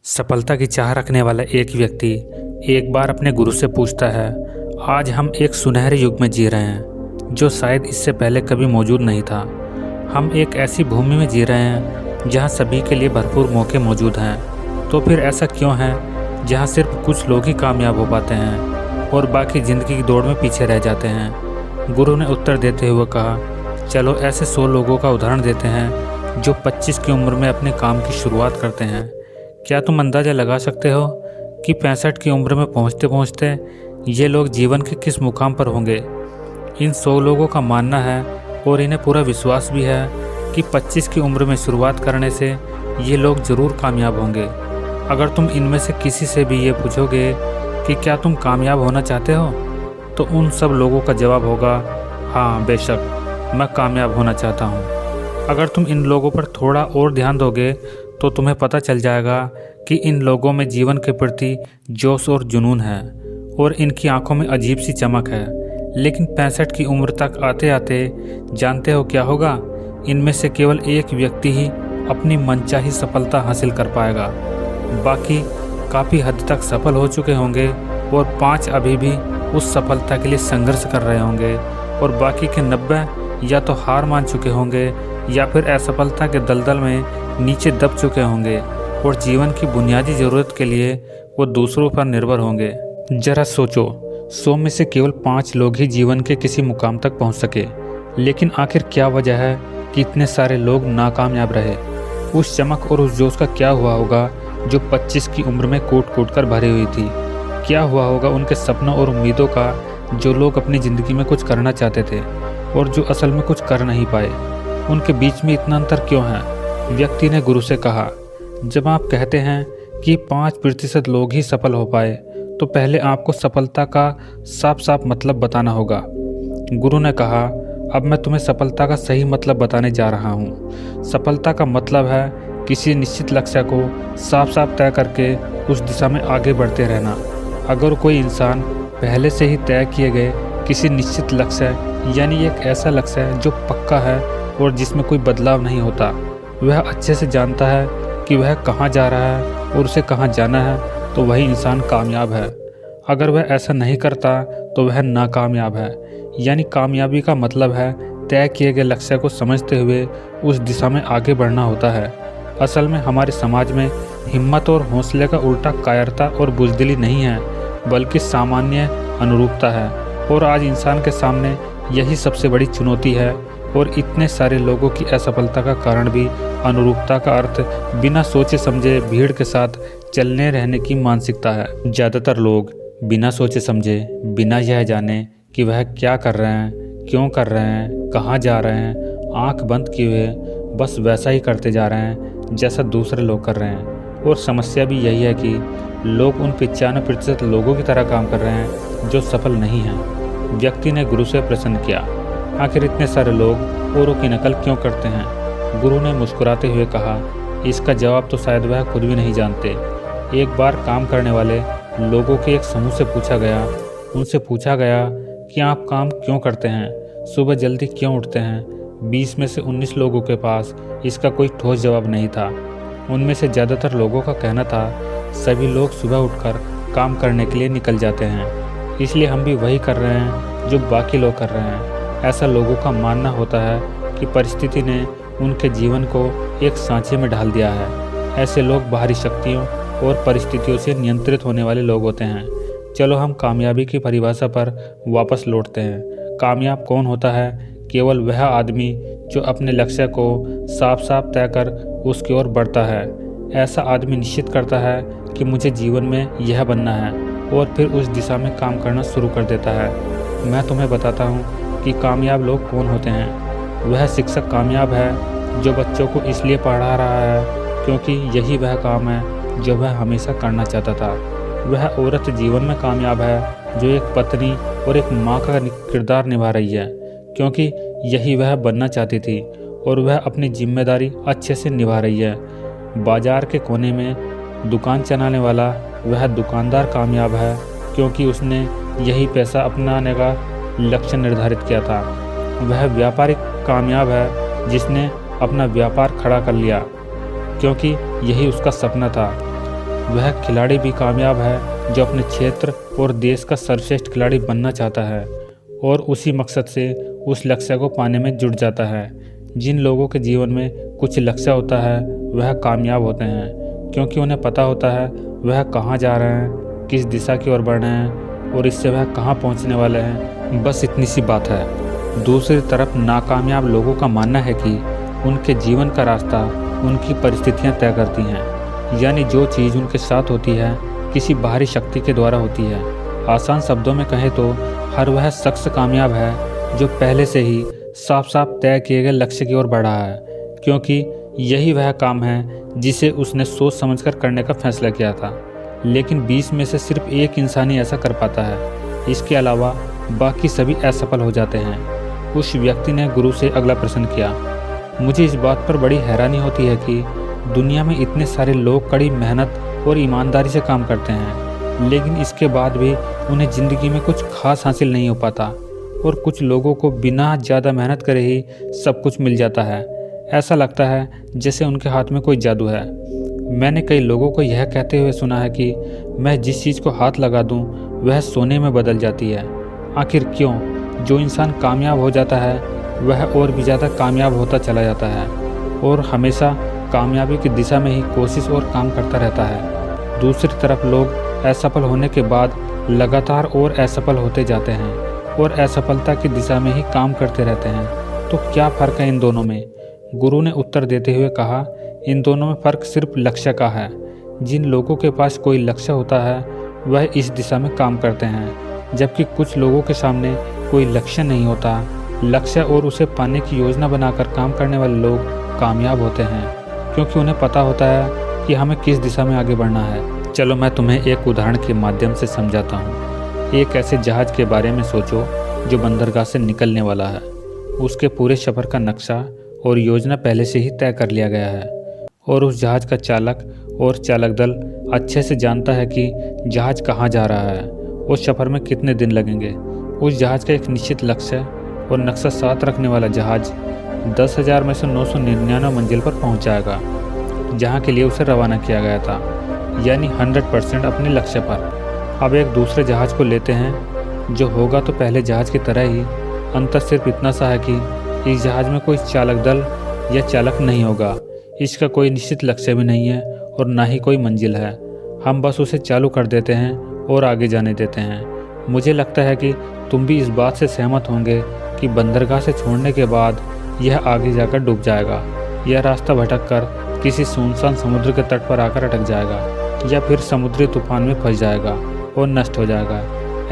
सफलता की चाह रखने वाला एक व्यक्ति एक बार अपने गुरु से पूछता है, आज हम एक सुनहरे युग में जी रहे हैं जो शायद इससे पहले कभी मौजूद नहीं था। हम एक ऐसी भूमि में जी रहे हैं जहां सभी के लिए भरपूर मौके मौजूद हैं। तो फिर ऐसा क्यों है जहां सिर्फ कुछ लोग ही कामयाब हो पाते हैं और बाकी ज़िंदगी की दौड़ में पीछे रह जाते हैं। गुरु ने उत्तर देते हुए कहा, चलो ऐसे 100 लोगों का उदाहरण देते हैं जो 25 की उम्र में अपने काम की शुरुआत करते हैं। क्या तुम अंदाज़ा लगा सकते हो कि 65 की उम्र में पहुंचते पहुंचते ये लोग जीवन के किस मुकाम पर होंगे। इन 100 लोगों का मानना है और इन्हें पूरा विश्वास भी है कि 25 की उम्र में शुरुआत करने से ये लोग ज़रूर कामयाब होंगे। अगर तुम इनमें से किसी से भी ये पूछोगे कि क्या तुम कामयाब होना चाहते हो, तो उन सब लोगों का जवाब होगा, हाँ बेशक मैं कामयाब होना चाहता हूँ। अगर तुम इन लोगों पर थोड़ा और ध्यान दोगे तो तुम्हें पता चल जाएगा कि इन लोगों में जीवन के प्रति जोश और जुनून है और इनकी आंखों में अजीब सी चमक है। लेकिन 65 की उम्र तक आते आते जानते हो क्या होगा? इनमें से केवल एक व्यक्ति ही अपनी मनचाही सफलता हासिल कर पाएगा। बाकी काफ़ी हद तक सफल हो चुके होंगे और 5 अभी भी उस सफलता के लिए संघर्ष कर रहे होंगे और बाकी के 90 या तो हार मान चुके होंगे या फिर असफलता के दलदल में नीचे दब चुके होंगे और जीवन की बुनियादी ज़रूरत के लिए वो दूसरों पर निर्भर होंगे। जरा सोचो, 100 में से केवल 5 लोग ही जीवन के किसी मुकाम तक पहुंच सके। लेकिन आखिर क्या वजह है कि इतने सारे लोग नाकामयाब रहे? उस चमक और उस जोश का क्या हुआ होगा जो 25 की उम्र में कूट कूट कर भरी हुई थी? क्या हुआ होगा उनके सपनों और उम्मीदों का जो लोग अपनी ज़िंदगी में कुछ करना चाहते थे और जो असल में कुछ कर नहीं पाए? उनके बीच में इतना अंतर क्यों है? व्यक्ति ने गुरु से कहा, जब आप कहते हैं कि 5% लोग ही सफल हो पाए, तो पहले आपको सफलता का साफ साफ मतलब बताना होगा। गुरु ने कहा, अब मैं तुम्हें सफलता का सही मतलब बताने जा रहा हूँ। सफलता का मतलब है किसी निश्चित लक्ष्य को साफ साफ तय करके उस दिशा में आगे बढ़ते रहना। अगर कोई इंसान पहले से ही तय किए गए किसी निश्चित लक्ष्य यानी एक ऐसा लक्ष्य है जो पक्का है और जिसमें कोई बदलाव नहीं होता, वह अच्छे से जानता है कि वह कहाँ जा रहा है और उसे कहाँ जाना है, तो वही इंसान कामयाब है। अगर वह ऐसा नहीं करता तो वह नाकामयाब है। यानी कामयाबी का मतलब है तय किए गए लक्ष्य को समझते हुए उस दिशा में आगे बढ़ना होता है। असल में हमारे समाज में हिम्मत और हौसले का उल्टा कायरता और बुज़दिली नहीं है, बल्कि सामान्य अनुरूपता है। और आज इंसान के सामने यही सबसे बड़ी चुनौती है और इतने सारे लोगों की असफलता का कारण भी अनुरूपता का अर्थ बिना सोचे समझे भीड़ के साथ चलने रहने की मानसिकता है। ज़्यादातर लोग बिना सोचे समझे, बिना यह जाने कि वह क्या कर रहे हैं, क्यों कर रहे हैं, कहाँ जा रहे हैं, आंख बंद किए हुए बस वैसा ही करते जा रहे हैं जैसा दूसरे लोग कर रहे हैं। और समस्या भी यही है कि लोग उन 95% लोगों की तरह काम कर रहे हैं जो सफल नहीं हैं। व्यक्ति ने गुरु से प्रश्न किया, आखिर इतने सारे लोग औरों की नकल क्यों करते हैं? गुरु ने मुस्कुराते हुए कहा, इसका जवाब तो शायद वह खुद भी नहीं जानते। एक बार काम करने वाले लोगों के एक समूह से उनसे पूछा गया कि आप काम क्यों करते हैं, सुबह जल्दी क्यों उठते हैं? 20 में से 19 लोगों के पास इसका कोई ठोस जवाब नहीं था। उनमें से ज़्यादातर लोगों का कहना था, सभी लोग सुबह उठकर काम करने के लिए निकल जाते हैं, इसलिए हम भी वही कर रहे हैं जो बाकी लोग कर रहे हैं। ऐसा लोगों का मानना होता है कि परिस्थिति ने उनके जीवन को एक सांचे में ढाल दिया है। ऐसे लोग बाहरी शक्तियों और परिस्थितियों से नियंत्रित होने वाले लोग होते हैं। चलो हम कामयाबी की परिभाषा पर वापस लौटते हैं। कामयाब कौन होता है? केवल वह आदमी जो अपने लक्ष्य को साफ साफ तय कर उसकी ओर बढ़ता है। ऐसा आदमी निश्चित करता है कि मुझे जीवन में यह बनना है और फिर उस दिशा में काम करना शुरू कर देता है। मैं तुम्हें बताता हूँ कि कामयाब लोग कौन होते हैं। वह शिक्षक कामयाब है जो बच्चों को इसलिए पढ़ा रहा है क्योंकि यही वह काम है जो वह हमेशा करना चाहता था। वह औरत जीवन में कामयाब है जो एक पत्नी और एक माँ का किरदार निभा रही है क्योंकि यही वह बनना चाहती थी और वह अपनी जिम्मेदारी अच्छे से निभा रही है। बाजार के कोने में दुकान चलाने वाला वह दुकानदार कामयाब है क्योंकि उसने यही पैसा अपनाने का लक्ष्य निर्धारित किया था। वह व्यापारी कामयाब है जिसने अपना व्यापार खड़ा कर लिया क्योंकि यही उसका सपना था। वह खिलाड़ी भी कामयाब है जो अपने क्षेत्र और देश का सर्वश्रेष्ठ खिलाड़ी बनना चाहता है और उसी मकसद से उस लक्ष्य को पाने में जुट जाता है। जिन लोगों के जीवन में कुछ लक्ष्य होता है वह कामयाब होते हैं, क्योंकि उन्हें पता होता है वह कहाँ जा रहे हैं, किस दिशा की ओर बढ़ रहे हैं और इससे वह कहाँ पहुँचने वाले हैं। बस इतनी सी बात है। दूसरी तरफ नाकामयाब लोगों का मानना है कि उनके जीवन का रास्ता उनकी परिस्थितियाँ तय करती हैं, यानी जो चीज़ उनके साथ होती है किसी बाहरी शक्ति के द्वारा होती है। आसान शब्दों में कहें तो हर वह शख्स कामयाब है जो पहले से ही साफ साफ तय किए गए लक्ष्य की ओर बढ़ा है, क्योंकि यही वह काम है जिसे उसने सोच समझकर करने का फैसला किया था। लेकिन 20 में से सिर्फ एक इंसान ही ऐसा कर पाता है, इसके अलावा बाकी सभी असफल हो जाते हैं। उस व्यक्ति ने गुरु से अगला प्रश्न किया, मुझे इस बात पर बड़ी हैरानी होती है कि दुनिया में इतने सारे लोग कड़ी मेहनत और ईमानदारी से काम करते हैं, लेकिन इसके बाद भी उन्हें ज़िंदगी में कुछ खास हासिल नहीं हो पाता और कुछ लोगों को बिना ज़्यादा मेहनत करे ही सब कुछ मिल जाता है। ऐसा लगता है जैसे उनके हाथ में कोई जादू है। मैंने कई लोगों को यह कहते हुए सुना है कि मैं जिस चीज़ को हाथ लगा दूं वह सोने में बदल जाती है। आखिर क्यों? जो इंसान कामयाब हो जाता है वह और भी ज़्यादा कामयाब होता चला जाता है और हमेशा कामयाबी की दिशा में ही कोशिश और काम करता रहता है। दूसरी तरफ लोग असफल होने के बाद लगातार और असफल होते जाते हैं और असफलता की दिशा में ही काम करते रहते हैं। तो क्या फ़र्क है इन दोनों में? गुरु ने उत्तर देते हुए कहा, इन दोनों में फ़र्क सिर्फ लक्ष्य का है। जिन लोगों के पास कोई लक्ष्य होता है वह इस दिशा में काम करते हैं, जबकि कुछ लोगों के सामने कोई लक्ष्य नहीं होता। लक्ष्य और उसे पाने की योजना बनाकर काम करने वाले लोग कामयाब होते हैं, क्योंकि उन्हें पता होता है कि हमें किस दिशा में आगे बढ़ना है। चलो मैं तुम्हें एक उदाहरण के माध्यम से समझाता हूँ। एक ऐसे जहाज़ के बारे में सोचो जो बंदरगाह से निकलने वाला है। उसके पूरे सफ़र का नक्शा और योजना पहले से ही तय कर लिया गया है और उस जहाज़ का चालक और चालक दल अच्छे से जानता है कि जहाज़ कहाँ जा रहा है और सफ़र में कितने दिन लगेंगे। उस जहाज़ का एक निश्चित लक्ष्य और नक्शा साथ रखने वाला जहाज़ 10,000 में से 999 मंजिल पर पहुँच जाएगा, जहाँ के लिए उसे रवाना किया गया था, यानी 100% अपने लक्ष्य पर। अब एक दूसरे जहाज़ को लेते हैं जो होगा तो पहले जहाज़ की तरह ही। अंतर सिर्फ इतना सा है कि इस जहाज़ में कोई चालक दल या चालक नहीं होगा। इसका कोई निश्चित लक्ष्य भी नहीं है और ना ही कोई मंजिल है। हम बस उसे चालू कर देते हैं और आगे जाने देते हैं। मुझे लगता है कि तुम भी इस बात से सहमत होंगे कि बंदरगाह से छोड़ने के बाद यह आगे जाकर डूब जाएगा, यह रास्ता भटक कर किसी सुनसान समुद्र के तट पर आकर अटक जाएगा या फिर समुद्री तूफान में फंस जाएगा और नष्ट हो जाएगा।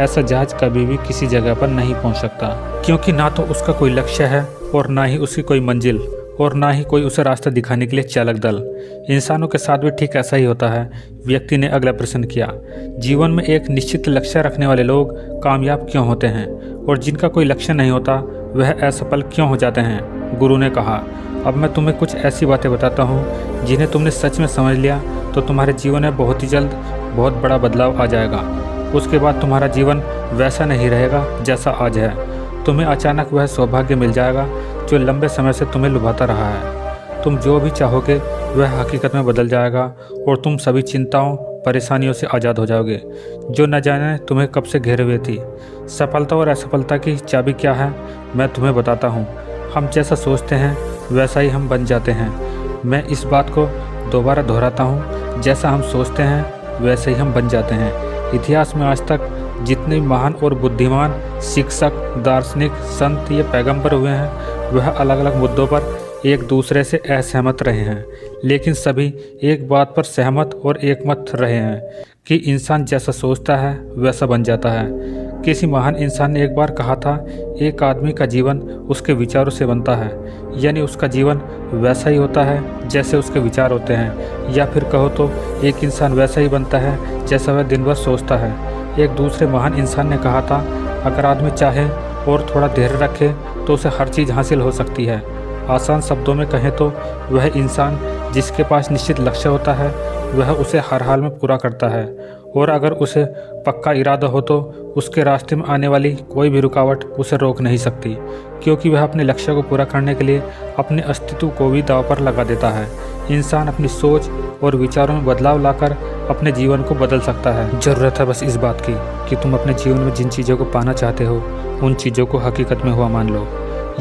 ऐसा जहाज कभी भी किसी जगह पर नहीं पहुंच सकता, क्योंकि ना तो उसका कोई लक्ष्य है और ना ही उसकी कोई मंजिल और ना ही कोई उसे रास्ता दिखाने के लिए चालक दल। इंसानों के साथ भी ठीक ऐसा ही होता है। व्यक्ति ने अगला प्रश्न किया, जीवन में एक निश्चित लक्ष्य रखने वाले लोग कामयाब क्यों होते हैं और जिनका कोई लक्ष्य नहीं होता वह असफल क्यों हो जाते हैं? गुरु ने कहा, अब मैं तुम्हें कुछ ऐसी बातें बताता हूँ जिन्हें तुमने सच में समझ लिया तो तुम्हारे जीवन में बहुत ही जल्द बहुत बड़ा बदलाव आ जाएगा। उसके बाद तुम्हारा जीवन वैसा नहीं रहेगा जैसा आज है। तुम्हें अचानक वह सौभाग्य मिल जाएगा जो लंबे समय से तुम्हें लुभाता रहा है। तुम जो भी चाहोगे वह हकीकत में बदल जाएगा और तुम सभी चिंताओं परेशानियों से आज़ाद हो जाओगे जो न जाने तुम्हें कब से घेरे हुए थी। सफलता और असफलता की चाबी क्या है मैं तुम्हें बताता हूँ। हम जैसा सोचते हैं वैसा ही हम बन जाते हैं। मैं इस बात को दोबारा दोहराता हूँ, जैसा हम सोचते हैं वैसे ही हम बन जाते हैं। इतिहास में आज तक जितने महान और बुद्धिमान शिक्षक, दार्शनिक, संत या पैगंबर हुए हैं वह अलग अलग मुद्दों पर एक दूसरे से असहमत रहे हैं, लेकिन सभी एक बात पर सहमत और एकमत रहे हैं कि इंसान जैसा सोचता है वैसा बन जाता है। किसी महान इंसान ने एक बार कहा था, एक आदमी का जीवन उसके विचारों से बनता है, यानी उसका जीवन वैसा ही होता है जैसे उसके विचार होते हैं, या फिर कहो तो एक इंसान वैसा ही बनता है जैसा वह दिन भर सोचता है। एक दूसरे महान इंसान ने कहा था, अगर आदमी चाहे और थोड़ा धैर्य रखे तो उसे हर चीज़ हासिल हो सकती है। आसान शब्दों में कहें तो वह इंसान जिसके पास निश्चित लक्ष्य होता है वह उसे हर हाल में पूरा करता है, और अगर उसे पक्का इरादा हो तो उसके रास्ते में आने वाली कोई भी रुकावट उसे रोक नहीं सकती, क्योंकि वह अपने लक्ष्य को पूरा करने के लिए अपने अस्तित्व को भी दांव पर लगा देता है। इंसान अपनी सोच और विचारों में बदलाव लाकर अपने जीवन को बदल सकता है। ज़रूरत है बस इस बात की कि तुम अपने जीवन में जिन चीज़ों को पाना चाहते हो उन चीज़ों को हकीकत में हुआ मान लो,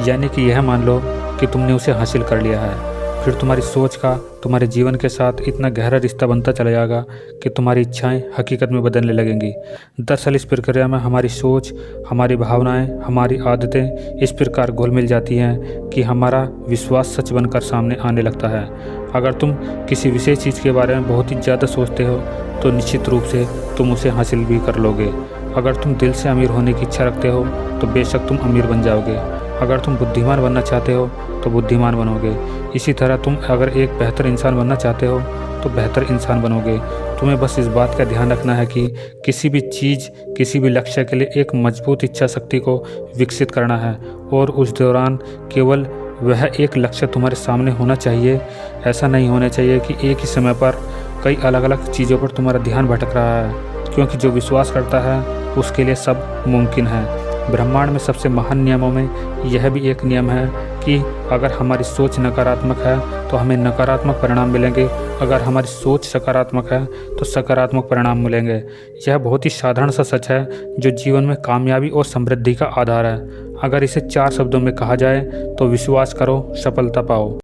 यानी कि यह मान लो कि तुमने उसे हासिल कर लिया है। फिर तुम्हारी सोच का तुम्हारे जीवन के साथ इतना गहरा रिश्ता बनता चला जाएगा कि तुम्हारी इच्छाएं हकीकत में बदलने लगेंगी। दरअसल इस प्रक्रिया में हमारी सोच, हमारी भावनाएं, हमारी आदतें इस प्रकार घुल मिल जाती हैं कि हमारा विश्वास सच बनकर सामने आने लगता है। अगर तुम किसी विशेष चीज़ के बारे में बहुत ही ज़्यादा सोचते हो तो निश्चित रूप से तुम उसे हासिल भी कर लोगे। अगर तुम दिल से अमीर होने की इच्छा रखते हो तो बेशक तुम अमीर बन जाओगे। अगर तुम बुद्धिमान बनना चाहते हो तो बुद्धिमान बनोगे। इसी तरह तुम अगर एक बेहतर इंसान बनना चाहते हो तो बेहतर इंसान बनोगे। तुम्हें बस इस बात का ध्यान रखना है कि किसी भी चीज़, किसी भी लक्ष्य के लिए एक मजबूत इच्छा शक्ति को विकसित करना है और उस दौरान केवल वह एक लक्ष्य तुम्हारे सामने होना चाहिए। ऐसा नहीं होना चाहिए कि एक ही समय पर कई अलग अलग चीज़ों पर तुम्हारा ध्यान भटक रहा है, क्योंकि जो विश्वास करता है उसके लिए सब मुमकिन है। ब्रह्मांड में सबसे महान नियमों में यह भी एक नियम है कि अगर हमारी सोच नकारात्मक है तो हमें नकारात्मक परिणाम मिलेंगे, अगर हमारी सोच सकारात्मक है तो सकारात्मक परिणाम मिलेंगे। यह बहुत ही साधारण सा सच है जो जीवन में कामयाबी और समृद्धि का आधार है। अगर इसे 4 शब्दों में कहा जाए तो विश्वास करो, सफलता पाओ।